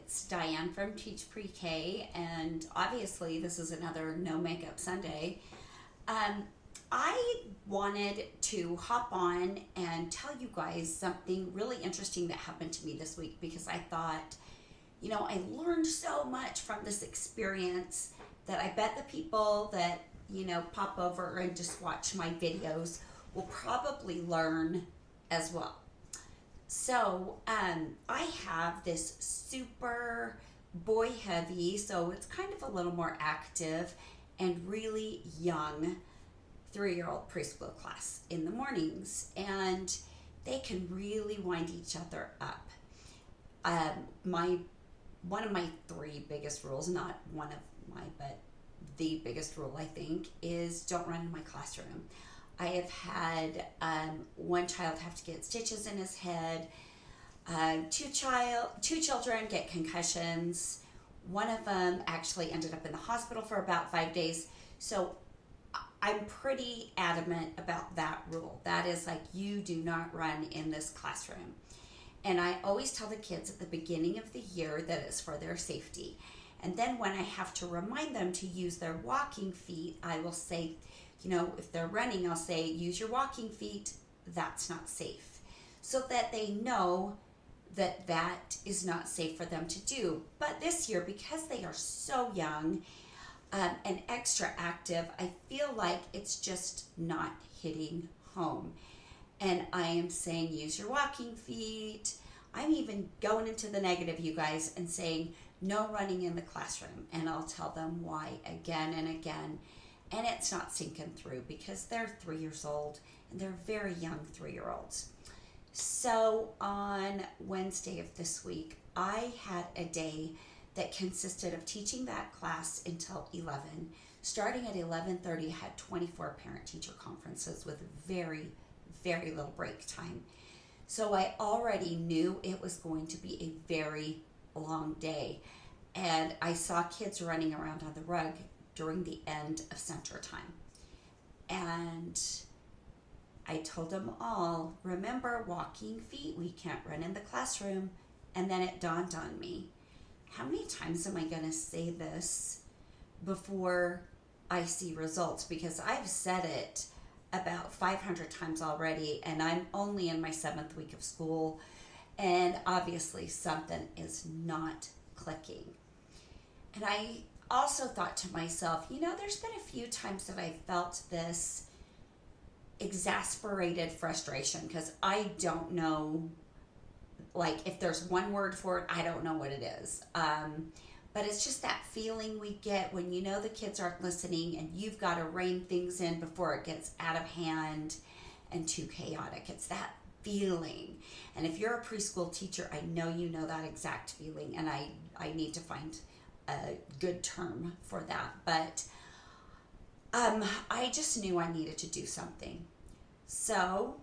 it's Diane from Teach Pre-K, and obviously this is another No Makeup Sunday. Um, I wanted to hop on and tell you guys something really interesting that happened to me this week because I thought, I learned so much from this experience that I bet the people that, pop over and just watch my videos will probably learn as well. So I have this super boy heavy, so it's kind of a little more active and really young 3-year-old preschool class in the mornings, and they can really wind each other up. My One of my three biggest rules, not one of my, but the biggest rule I think, is don't run in my classroom. I have had one child have to get stitches in his head. Two children get concussions. One of them actually ended up in the hospital for about 5 days. So I'm pretty adamant about that rule. That is like, you do not run in this classroom. And I always tell the kids at the beginning of the year that it's for their safety. And then when I have to remind them to use their walking feet, I will say, if they're running, I'll say, use your walking feet. That's not safe. So that they know that that is not safe for them to do. But this year, because they are so young and extra active, I feel like it's just not hitting home. And I am saying, use your walking feet. I'm even going into the negative, you guys, and saying, no running in the classroom. And I'll tell them why again and again. And it's not sinking through because they're 3 years old and they're very young 3-year-olds. So on Wednesday of this week, I had a day that consisted of teaching that class until 11. Starting at 11:30, I had 24 parent-teacher conferences with very, very little break time. So I already knew it was going to be a very long day. And I saw kids running around on the rug during the end of center time. And I told them all, remember, walking feet, we can't run in the classroom. And then it dawned on me, how many times am I going to say this before I see results? Because I've said it about 500 times already, and I'm only in my 7th week of school, and obviously something is not clicking. And I also thought to myself, there's been a few times that I felt this exasperated frustration because I don't know, like, if there's one word for it, I don't know what it is. But it's just that feeling we get when the kids aren't listening and you've got to rein things in before it gets out of hand and too chaotic. It's that feeling. And if you're a preschool teacher, I know you know that exact feeling, and I need to find a good term for that. But I just knew I needed to do something. So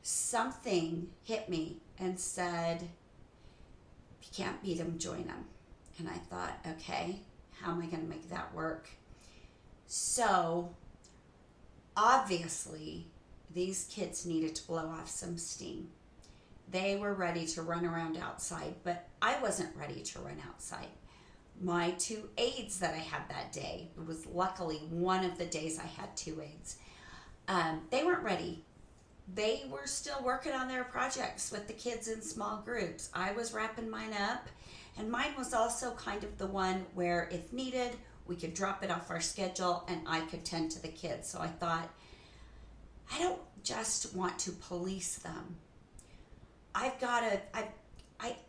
something hit me and said, if you can't beat them, join them. And I thought, okay, how am I going to make that work? So obviously these kids needed to blow off some steam. They were ready to run around outside, but I wasn't ready to run outside. My 2 aides that I had that day, it was luckily one of the days I had 2 aides, they weren't ready. They were still working on their projects with the kids in small groups. I was wrapping mine up, and mine was also kind of the one where if needed, we could drop it off our schedule and I could tend to the kids. So I thought, I don't just want to police them. I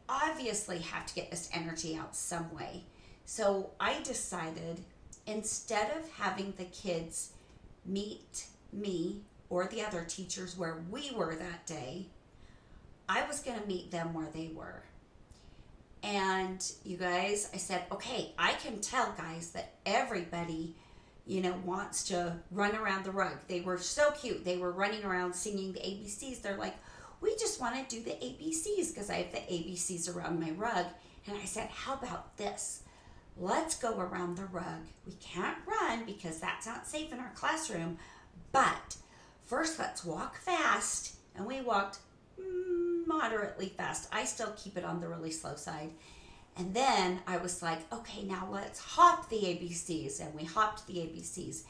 obviously have to get this energy out some way. So I decided, instead of having the kids meet me or the other teachers where we were that day, I was going to meet them where they were. And you guys, I said, okay, I can tell, guys, that everybody, wants to run around the rug. They were so cute. They were running around singing the ABCs. They're like, we just want to do the ABCs because I have the ABCs around my rug. And I said, how about this? Let's go around the rug. We can't run because that's not safe in our classroom. But first, let's walk fast. And we walked moderately fast. I still keep it on the really slow side. And then I was like, okay, now let's hop the ABCs. And we hopped the ABCs.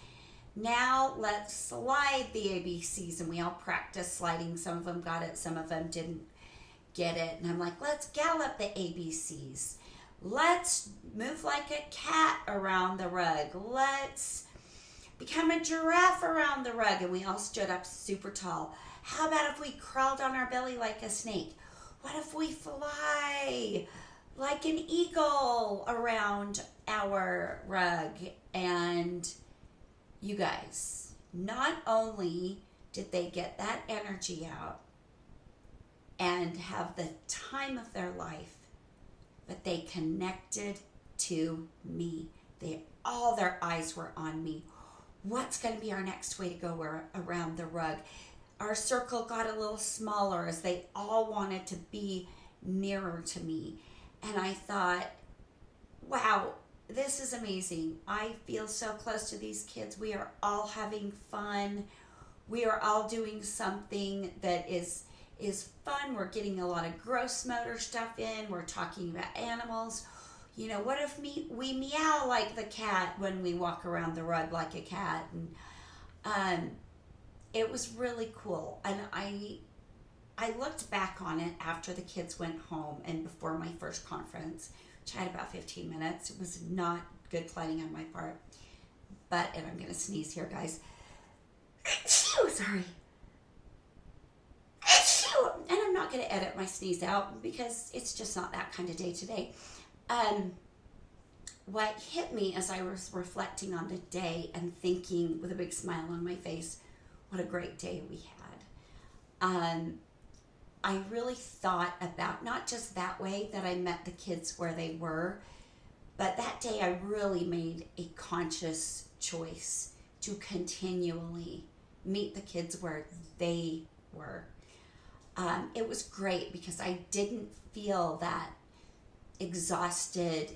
Now let's slide the ABCs. And we all practiced sliding. Some of them got it, some of them didn't get it. And I'm like, let's gallop the ABCs. Let's move like a cat around the rug. Let's become a giraffe around the rug. And we all stood up super tall. How about if we crawled on our belly like a snake? What if we fly like an eagle around our rug? And you guys, not only did they get that energy out and have the time of their life, but they connected to me. All their eyes were on me. What's going to be our next way to go around the rug? Our circle got a little smaller as they all wanted to be nearer to me. And I thought, wow, this is amazing. I feel so close to these kids. We are all having fun. We are all doing something that is fun. We're getting a lot of gross motor stuff in. We're talking about animals. You know, what if we meow like the cat when we walk around the rug like a cat? And it was really cool. And I looked back on it after the kids went home and before my first conference, which I had about 15 minutes. It was not good planning on my part. And I'm going to sneeze here, guys. Sorry. And I'm not going to edit my sneeze out because it's just not that kind of day today. What hit me as I was reflecting on the day and thinking with a big smile on my face, what a great day we had. I really thought about not just that way that I met the kids where they were, but that day I really made a conscious choice to continually meet the kids where they were. It was great because I didn't feel that exhausted,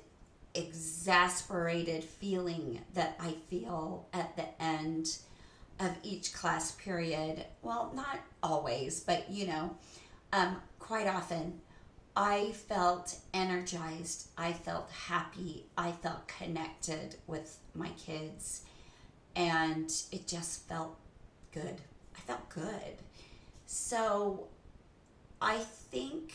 exasperated feeling that I feel at the end of each class period. Well, not always, but quite often I felt energized, I felt happy, I felt connected with my kids, and it just felt good. I felt good. So I think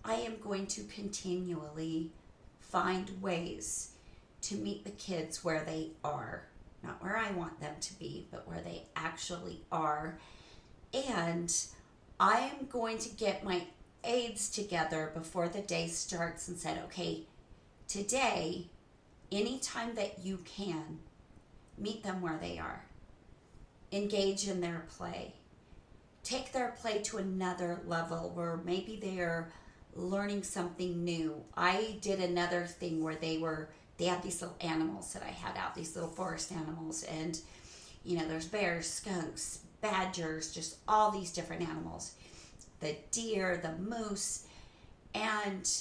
I am going to continually find ways to meet the kids where they are. Not where I want them to be, but where they actually are. And I am going to get my aides together before the day starts and said, okay, today, anytime that you can, meet them where they are. Engage in their play. Take their play to another level where maybe they're learning something new. I did another thing where they had these little animals that I had out, these little forest animals, and there's bears, skunks, badgers, just all these different animals, the deer, the moose, and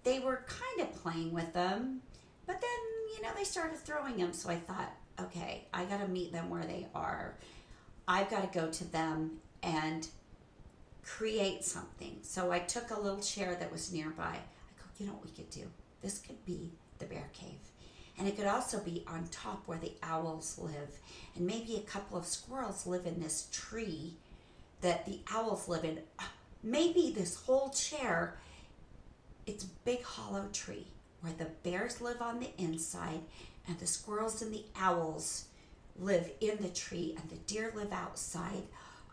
they were kind of playing with them, but then they started throwing them. So I thought, okay, I got to meet them where they are. I've got to go to them and create something. So I took a little chair that was nearby. I go, you know what we could do? This could be the bear cave. And it could also be on top where the owls live. And maybe a couple of squirrels live in this tree that the owls live in. Maybe this whole chair, it's a big hollow tree where the bears live on the inside and the squirrels and the owls live in the tree and the deer live outside.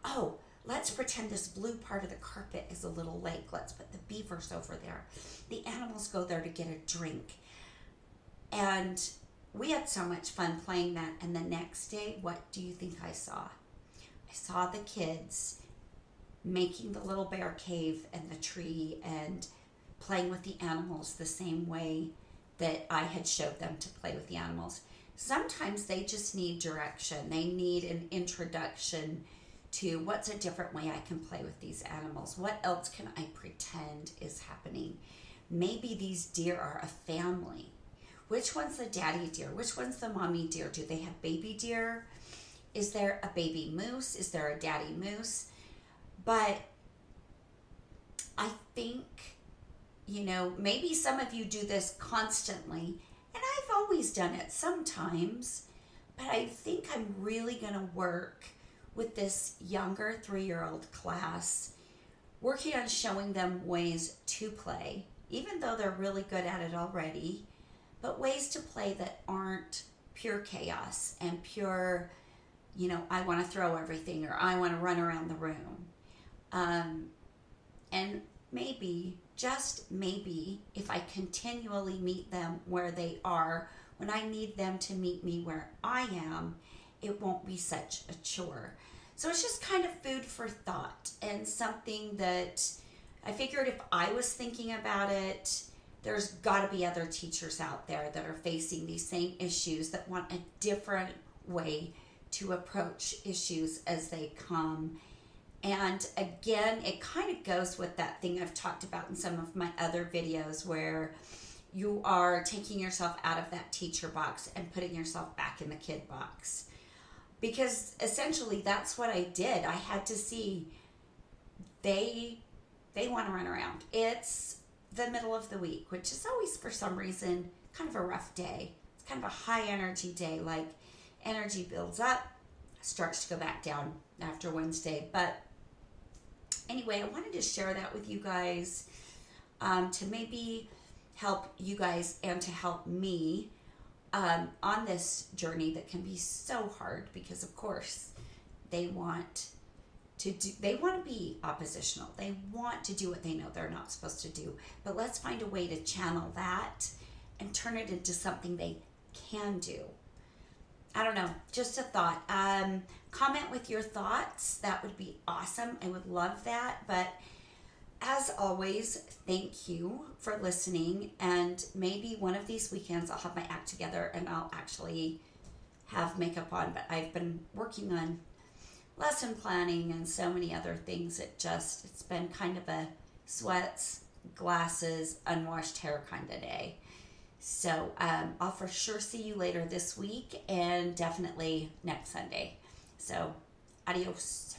Oh, let's pretend this blue part of the carpet is a little lake. Let's put the beavers over there. The animals go there to get a drink. And we had so much fun playing that. And the next day, what do you think I saw? I saw the kids making the little bear cave and the tree and playing with the animals the same way that I had showed them to play with the animals. Sometimes they just need direction. They need an introduction to what's a different way I can play with these animals. What else can I pretend is happening? Maybe these deer are a family. Which one's the daddy deer? Which one's the mommy deer? Do they have baby deer? Is there a baby moose? Is there a daddy moose? But I think, maybe some of you do this constantly, and I've always done it sometimes, but I think I'm really going to work with this younger 3-year-old class, working on showing them ways to play, even though they're really good at it already, but ways to play that aren't pure chaos and pure, I want to throw everything or I want to run around the room. And maybe, just maybe, if I continually meet them where they are, when I need them to meet me where I am, it won't be such a chore. So it's just kind of food for thought, and something that I figured if I was thinking about it, there's got to be other teachers out there that are facing these same issues that want a different way to approach issues as they come. And again, it kind of goes with that thing I've talked about in some of my other videos, where you are taking yourself out of that teacher box and putting yourself back in the kid box. Because essentially that's what I did. I had to see they want to run around. It's the middle of the week, which is always, for some reason, kind of a rough day. It's kind of a high energy day. Like, energy builds up, starts to go back down after Wednesday. But anyway, I wanted to share that with you guys, to maybe help you guys and to help me on this journey that can be so hard, because of course they want to be oppositional. They want to do what they know they're not supposed to do. But let's find a way to channel that and turn it into something they can do. I don't know, just a thought. Comment with your thoughts. That would be awesome. I would love that. But as always, thank you for listening. And maybe one of these weekends I'll have my act together and I'll actually have makeup on. But I've been working on lesson planning and so many other things. It's been kind of a sweats, glasses, unwashed hair kind of day. So I'll for sure see you later this week, and definitely next Sunday. So adios.